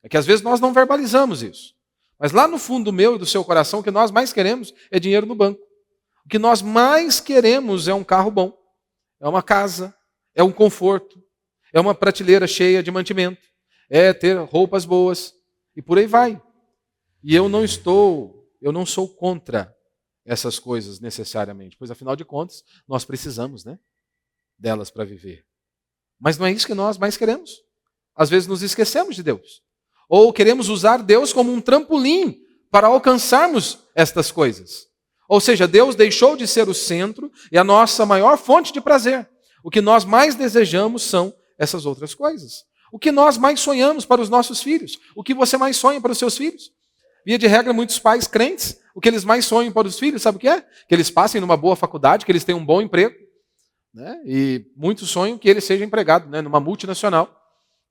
É que às vezes nós não verbalizamos isso. Mas lá no fundo do meu e do seu coração, o que nós mais queremos é dinheiro no banco. O que nós mais queremos é um carro bom, é uma casa, é um conforto, é uma prateleira cheia de mantimento, é ter roupas boas e por aí vai. E eu não sou contra essas coisas necessariamente, pois afinal de contas, nós precisamos, né, delas para viver. Mas não é isso que nós mais queremos. Às vezes nos esquecemos de Deus. Ou queremos usar Deus como um trampolim para alcançarmos estas coisas. Ou seja, Deus deixou de ser o centro e a nossa maior fonte de prazer. O que nós mais desejamos são essas outras coisas. O que nós mais sonhamos para os nossos filhos. O que você mais sonha para os seus filhos. Via de regra, muitos pais crentes, o que eles mais sonham para os filhos, sabe o que é? Que eles passem numa boa faculdade, que eles tenham um bom emprego. Né? E muitos sonham que ele seja empregado, né, numa multinacional.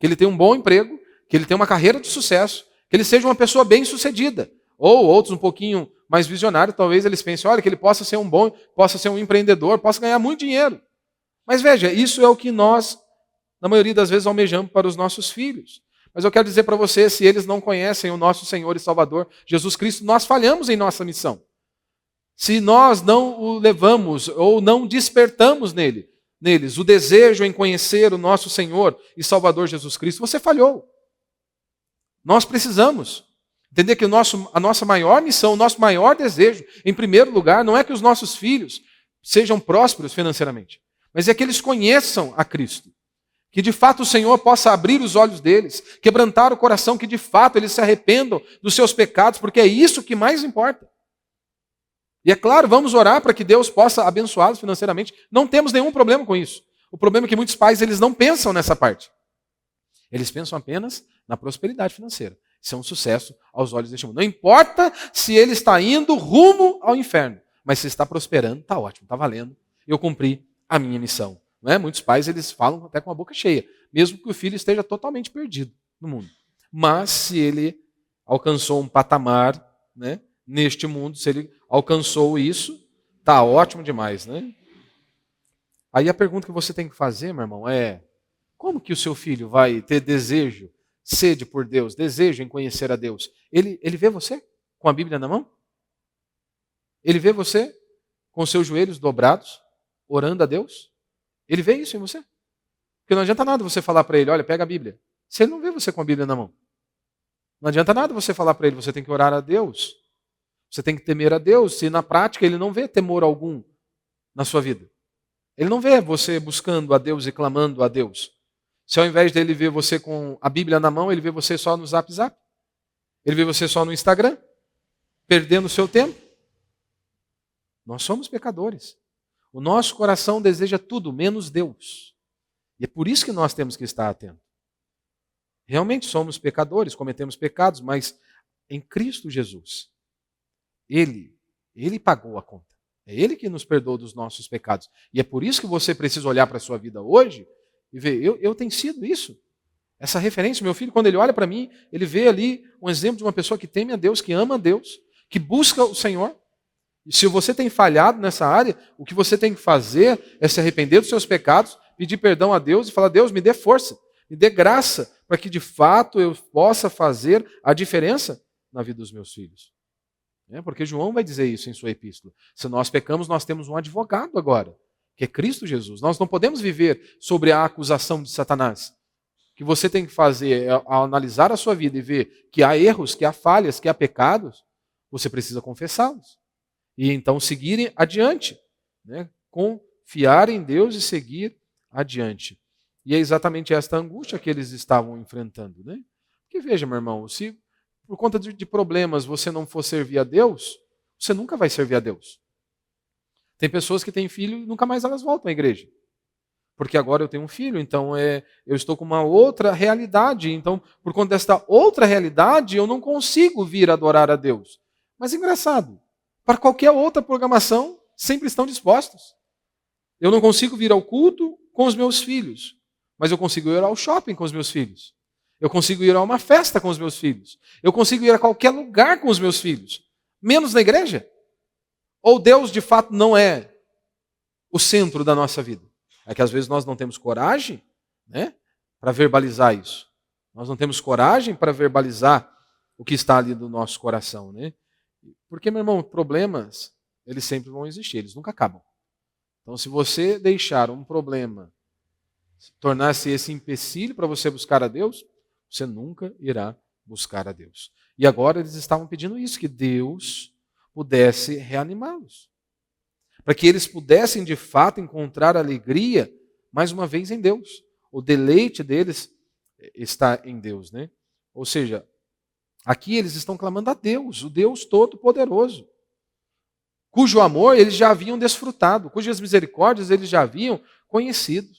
Que ele tenha um bom emprego, que ele tenha uma carreira de sucesso, que ele seja uma pessoa bem-sucedida. Ou outros um pouquinho mais visionários, talvez eles pensem, olha, que ele possa ser possa ser um empreendedor, possa ganhar muito dinheiro. Mas veja, isso é o que nós, na maioria das vezes, almejamos para os nossos filhos. Mas eu quero dizer para você, se eles não conhecem o nosso Senhor e Salvador, Jesus Cristo, nós falhamos em nossa missão. Se nós não o levamos ou não despertamos neles o desejo em conhecer o nosso Senhor e Salvador Jesus Cristo, você falhou. Nós precisamos entender que a nossa maior missão, o nosso maior desejo, em primeiro lugar, não é que os nossos filhos sejam prósperos financeiramente, mas é que eles conheçam a Cristo. Que de fato o Senhor possa abrir os olhos deles, quebrantar o coração, que de fato eles se arrependam dos seus pecados, porque é isso que mais importa. E é claro, vamos orar para que Deus possa abençoá-los financeiramente. Não temos nenhum problema com isso. O problema é que muitos pais eles não pensam nessa parte. Eles pensam apenas na prosperidade financeira. Isso é um sucesso aos olhos deste mundo. Não importa se ele está indo rumo ao inferno, mas se está prosperando, está ótimo, está valendo. Eu cumpri a minha missão. Não é? Muitos pais eles falam até com a boca cheia, mesmo que o filho esteja totalmente perdido no mundo. Mas se ele alcançou um patamar, né, neste mundo, se ele alcançou isso, está ótimo demais. Né? Aí a pergunta que você tem que fazer, meu irmão, é: como que o seu filho vai ter desejo, sede por Deus, desejo em conhecer a Deus? Ele vê você com a Bíblia na mão? Ele vê você com os seus joelhos dobrados, orando a Deus? Ele vê isso em você? Porque não adianta nada você falar para ele, olha, pega a Bíblia. Se ele não vê você com a Bíblia na mão. Não adianta nada você falar para ele, você tem que orar a Deus. Você tem que temer a Deus, se na prática ele não vê temor algum na sua vida. Ele não vê você buscando a Deus e clamando a Deus. Se ao invés dele ver você com a Bíblia na mão, ele vê você só no Zap Zap. Ele vê você só no Instagram, perdendo o seu tempo. Nós somos pecadores. O nosso coração deseja tudo, menos Deus. E é por isso que nós temos que estar atentos. Realmente somos pecadores, cometemos pecados, mas em Cristo Jesus, Ele pagou a conta. É Ele que nos perdoa dos nossos pecados. E é por isso que você precisa olhar para a sua vida hoje e ver, eu tenho sido isso. Essa referência, meu filho, quando ele olha para mim, ele vê ali um exemplo de uma pessoa que teme a Deus, que ama a Deus, que busca o Senhor. E se você tem falhado nessa área, o que você tem que fazer é se arrepender dos seus pecados, pedir perdão a Deus e falar, Deus, me dê força, me dê graça, para que de fato eu possa fazer a diferença na vida dos meus filhos. Porque João vai dizer isso em sua epístola. Se nós pecamos, nós temos um advogado agora, que é Cristo Jesus. Nós não podemos viver sobre a acusação de Satanás. O que você tem que fazer é, ao analisar a sua vida e ver que há erros, que há falhas, que há pecados, você precisa confessá-los. E então seguir adiante, né? Confiar em Deus e seguir adiante. E é exatamente esta angústia que eles estavam enfrentando. Né? Porque veja, meu irmão, se por conta de problemas você não for servir a Deus, você nunca vai servir a Deus. Tem pessoas que têm filho e nunca mais elas voltam à igreja. porque agora eu tenho um filho, então eu estou com uma outra realidade. Então, por conta desta outra realidade, eu não consigo vir adorar a Deus. Mas engraçado, para qualquer outra programação, sempre estão dispostos. Eu não consigo vir ao culto com os meus filhos, mas eu consigo ir ao shopping com os meus filhos. Eu consigo ir a uma festa com os meus filhos. Eu consigo ir a qualquer lugar com os meus filhos, menos na igreja. Ou Deus, de fato, não é o centro da nossa vida? É que às vezes nós não temos coragem, né, para verbalizar isso. Nós não temos coragem para verbalizar o que está ali do nosso coração, né? Porque, meu irmão, problemas, eles sempre vão existir, eles nunca acabam. Então, se você deixar um problema tornar-se esse empecilho para você buscar a Deus, você nunca irá buscar a Deus. E agora eles estavam pedindo isso, que Deus pudesse reanimá-los. Para que eles pudessem, de fato, encontrar alegria, mais uma vez, em Deus. O deleite deles está em Deus, né? Ou seja, aqui eles estão clamando a Deus, o Deus Todo-Poderoso, cujo amor eles já haviam desfrutado, cujas misericórdias eles já haviam conhecido.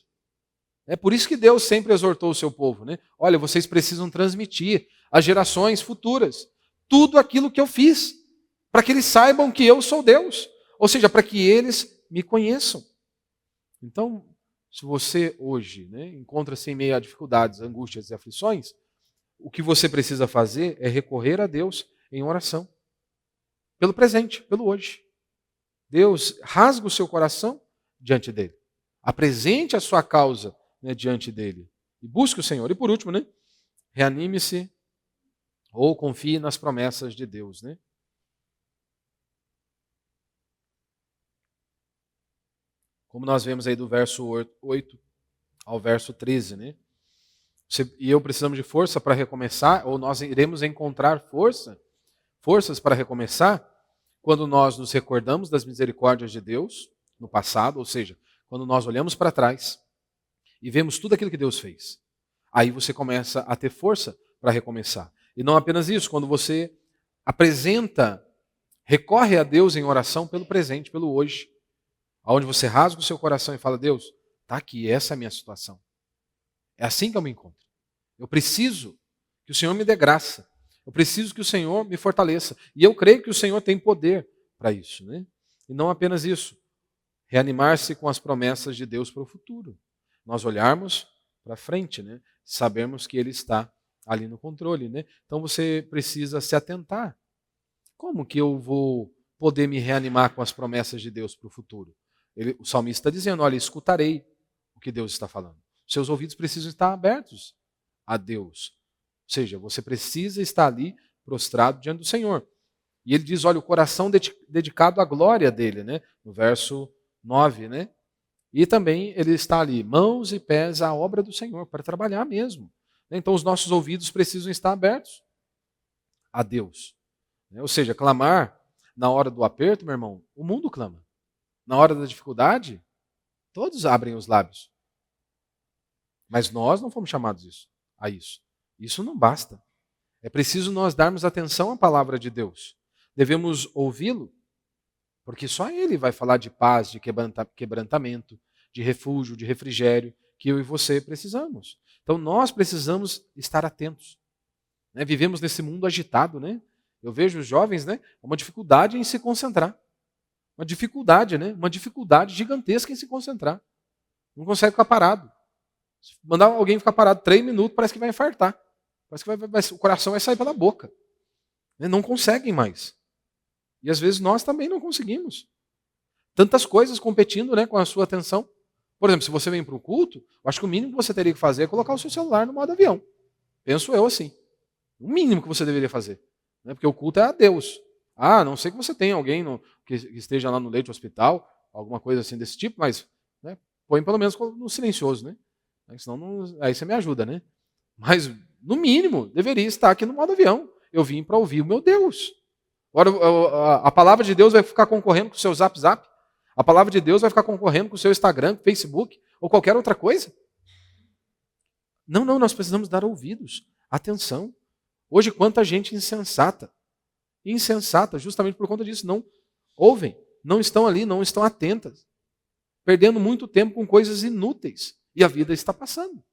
É por isso que Deus sempre exortou o seu povo, né? Olha, vocês precisam transmitir às gerações futuras tudo aquilo que eu fiz, para que eles saibam que eu sou Deus. Ou seja, para que eles me conheçam. Então, se você hoje, né, encontra-se em meio a dificuldades, angústias e aflições, o que você precisa fazer é recorrer a Deus em oração. Pelo presente, pelo hoje. Deus rasga o seu coração diante dele. Apresente a sua causa, né, diante dele. E busque o Senhor. E por último, né, reanime-se ou confie nas promessas de Deus, né? Como nós vemos aí do verso 8 ao verso 13, né? Você e eu precisamos de força para recomeçar, ou nós iremos encontrar forças para recomeçar, quando nós nos recordamos das misericórdias de Deus no passado, ou seja, quando nós olhamos para trás e vemos tudo aquilo que Deus fez. Aí você começa a ter força para recomeçar. E não apenas isso, quando você recorre a Deus em oração pelo presente, pelo hoje, onde você rasga o seu coração e fala, Deus, está aqui, essa é a minha situação. É assim que eu me encontro. Eu preciso que o Senhor me dê graça. Eu preciso que o Senhor me fortaleça. E eu creio que o Senhor tem poder para isso, né? E não apenas isso. Reanimar-se com as promessas de Deus para o futuro. Nós olharmos para frente, né? Sabermos que Ele está ali no controle, né? Então você precisa se atentar. Como que eu vou poder me reanimar com as promessas de Deus para o futuro? O salmista está dizendo, olha, escutarei o que Deus está falando. Seus ouvidos precisam estar abertos a Deus. Ou seja, você precisa estar ali prostrado diante do Senhor. E ele diz, olha, o coração dedicado à glória dele, né? No verso 9, né? E também ele está ali, mãos e pés à obra do Senhor, para trabalhar mesmo. Então os nossos ouvidos precisam estar abertos a Deus. Ou seja, clamar na hora do aperto, meu irmão, o mundo clama. Na hora da dificuldade, todos abrem os lábios. Mas nós não fomos chamados a isso. Isso não basta. É preciso nós darmos atenção à palavra de Deus. Devemos ouvi-lo, porque só Ele vai falar de paz, de quebrantamento, de refúgio, de refrigério, que eu e você precisamos. Então nós precisamos estar atentos. Né? Vivemos nesse mundo agitado, né? Eu vejo os jovens, né? Uma dificuldade em se concentrar. Uma dificuldade, né? Uma dificuldade gigantesca em se concentrar. Não consegue ficar parado. Se mandar alguém ficar parado 3 minutos, parece que vai infartar. Parece que o coração vai sair pela boca. Não conseguem mais. E às vezes nós também não conseguimos. Tantas coisas competindo, né, com a sua atenção. Por exemplo, se você vem para o culto, eu acho que o mínimo que você teria que fazer é colocar o seu celular no modo avião. Penso eu assim. O mínimo que você deveria fazer. Né, porque o culto é a Deus. A não sei que você tenha alguém que esteja lá no leito do hospital, alguma coisa assim desse tipo, mas né, põe pelo menos no silencioso, né? Senão aí você me ajuda, né? Mas, no mínimo, deveria estar aqui no modo avião. Eu vim para ouvir o meu Deus. Agora, a palavra de Deus vai ficar concorrendo com o seu Zap Zap? A palavra de Deus vai ficar concorrendo com o seu Instagram, Facebook ou qualquer outra coisa? Não, nós precisamos dar ouvidos, atenção. Hoje, quanta gente insensata. Insensata, justamente por conta disso. Não ouvem, não estão ali, não estão atentas. perdendo muito tempo com coisas inúteis. E a vida está passando.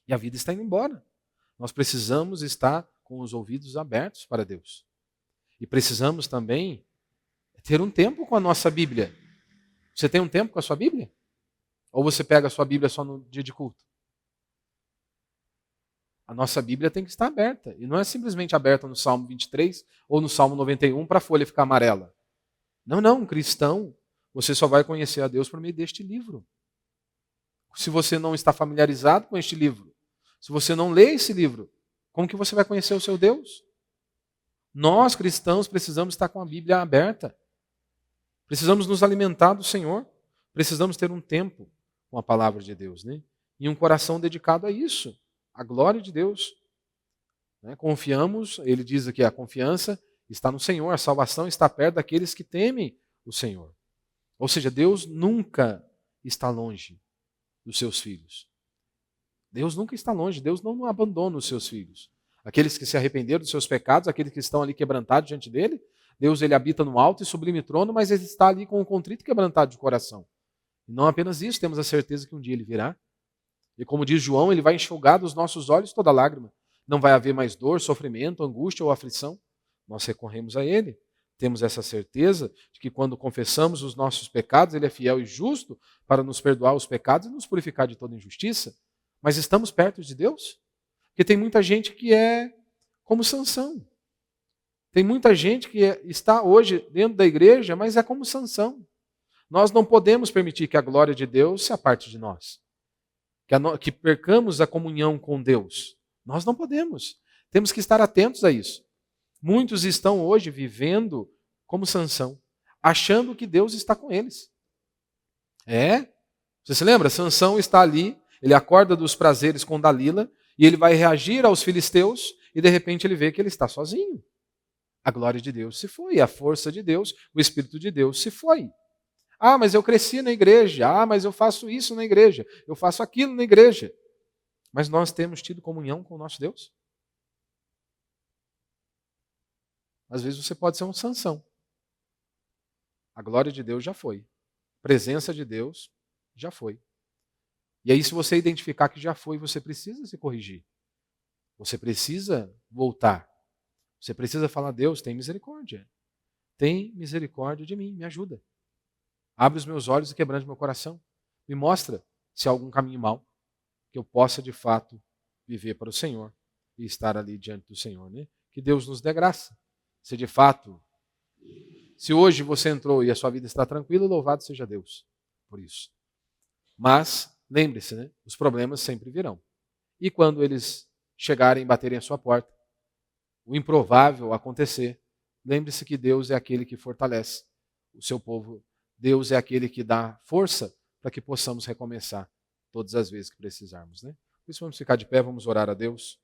E a vida está indo embora. Nós precisamos estar com os ouvidos abertos para Deus. E precisamos também ter um tempo com a nossa Bíblia. Você tem um tempo com a sua Bíblia? Ou você pega a sua Bíblia só no dia de culto? A nossa Bíblia tem que estar aberta. E não é simplesmente aberta no Salmo 23 ou no Salmo 91 para a folha ficar amarela. Não, um cristão, você só vai conhecer a Deus por meio deste livro. Se você não está familiarizado com este livro, se você não lê esse livro, como que você vai conhecer o seu Deus? Nós, cristãos, precisamos estar com a Bíblia aberta. Precisamos nos alimentar do Senhor. Precisamos ter um tempo com a palavra de Deus, né? E um coração dedicado a isso, a glória de Deus. Confiamos, ele diz aqui, a confiança está no Senhor, a salvação está perto daqueles que temem o Senhor. Ou seja, Deus nunca está longe dos seus filhos. Deus nunca está longe, Deus não abandona os seus filhos. Aqueles que se arrependeram dos seus pecados, aqueles que estão ali quebrantados diante dele, Deus ele habita no alto e sublime trono, mas ele está ali com um contrito e quebrantado de coração. E não apenas isso, temos a certeza que um dia ele virá. E como diz João, ele vai enxugar dos nossos olhos toda lágrima. Não vai haver mais dor, sofrimento, angústia ou aflição. Nós recorremos a ele. Temos essa certeza de que quando confessamos os nossos pecados, ele é fiel e justo para nos perdoar os pecados e nos purificar de toda injustiça. Mas estamos perto de Deus? Porque tem muita gente que é como Sansão. Tem muita gente que está hoje dentro da igreja, mas é como Sansão. Nós não podemos permitir que a glória de Deus se aparte de nós. Que percamos a comunhão com Deus. Nós não podemos. Temos que estar atentos a isso. Muitos estão hoje vivendo como Sansão, achando que Deus está com eles. Você se lembra? Sansão está ali, ele acorda dos prazeres com Dalila, e ele vai reagir aos filisteus, e de repente ele vê que ele está sozinho. A glória de Deus se foi, a força de Deus, o Espírito de Deus se foi. Ah, mas eu cresci na igreja. Ah, mas eu faço isso na igreja. Eu faço aquilo na igreja. Mas nós temos tido comunhão com o nosso Deus? Às vezes você pode ser um Sansão. A glória de Deus já foi. A presença de Deus já foi. E aí, se você identificar que já foi, você precisa se corrigir. Você precisa voltar. Você precisa falar, Deus, tem misericórdia. Tem misericórdia de mim, me ajuda. Abre os meus olhos e quebrante meu coração. Me mostra se há algum caminho mau, que eu possa de fato viver para o Senhor e estar ali diante do Senhor, né? Que Deus nos dê graça. Se de fato, se hoje você entrou e a sua vida está tranquila, louvado seja Deus por isso. Mas, lembre-se, né? Os problemas sempre virão. E quando eles chegarem e baterem a sua porta, o improvável acontecer, lembre-se que Deus é aquele que fortalece o seu povo. Deus é aquele que dá força para que possamos recomeçar todas as vezes que precisarmos, né? Por isso vamos ficar de pé, vamos orar a Deus.